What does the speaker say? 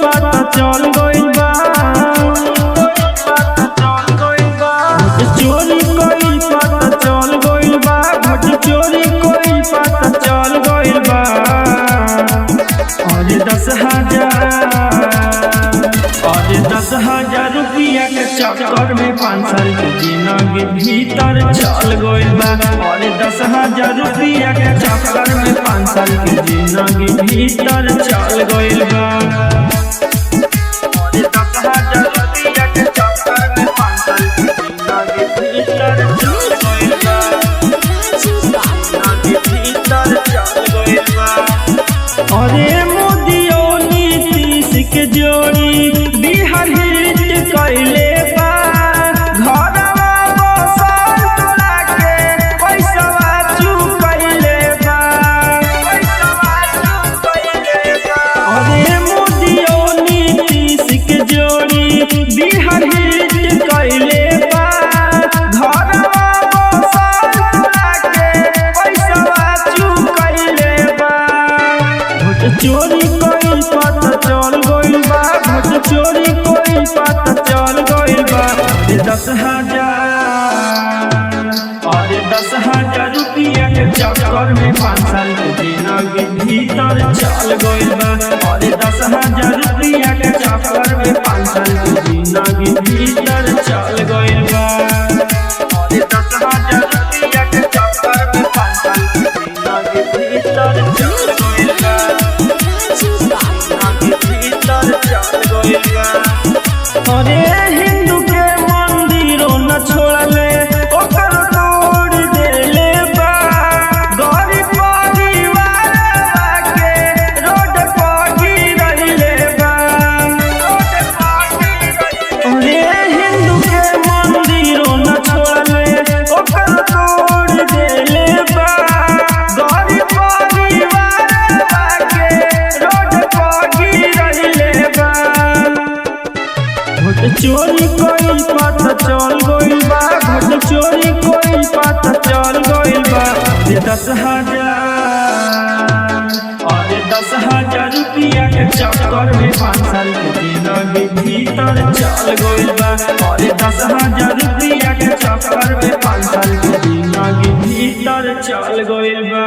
पता चल गइल बा, चोरी कोई पता चल गइल बा, घट चोरी कोई पता चल गइल बा। और 10,000 रुपया के चक्कर में 5 साल के जिंदगी भीतर चल गइल बा। और 10,000 रुपया के चक्कर में 5 साल के जिंदगी भीतर चल गइल बा। और 10,000 रुपया के चक्कर में 5 साल के जिंदगी भीतर चल गइल बा, जिंदगी भीतर चल गइल बा। अरे मोदियो नीतीश के जोड़ी बिहार हिट कइले बा, घरवा बसल तोरा के पैसवा चुकइले बा, पैसवा चुकइले बा। अरे मोदियो नीतीश के जोड़ी बिहार हिट कइले बा, घरवा बसल तोरा के पैसवा चुकइले बा। चोरी कोई पता चल गइल बा, घट चोरी कोई पता चल गइल बा। 10,000 रुपया के चक्कर में 5 साल के जिंदगी भीतर चल गइल बा। और 10,000 रुपया के चक्कर में 5 साल के जिंदगी भीतर चल गइल बा। और 10,000 रुपया के चक्कर में 5 साल के जिंदगी भीतर चल गइल बा, अरे हिंदू के मंदिरों न छोड़ले ओकर तोड़ देले बा, गरीब परिवार के रोड पर गिरले बा, अरे हिंदू के मंदिरों न छोड़ले ओकर तोड़ देले बा, गरीब परिवार के रोड पर गिरले बा। चोरी कोई पता चल गइल बा, घट चोरी कोई पता चल गइल बा। 10,000 रुपया के चक्कर में 5 साल के जिंदगी भीतर चल गइल बा। और 10,000 रुपया के चक्कर में 5 साल के जिंदगी भीतर चल गइल बा।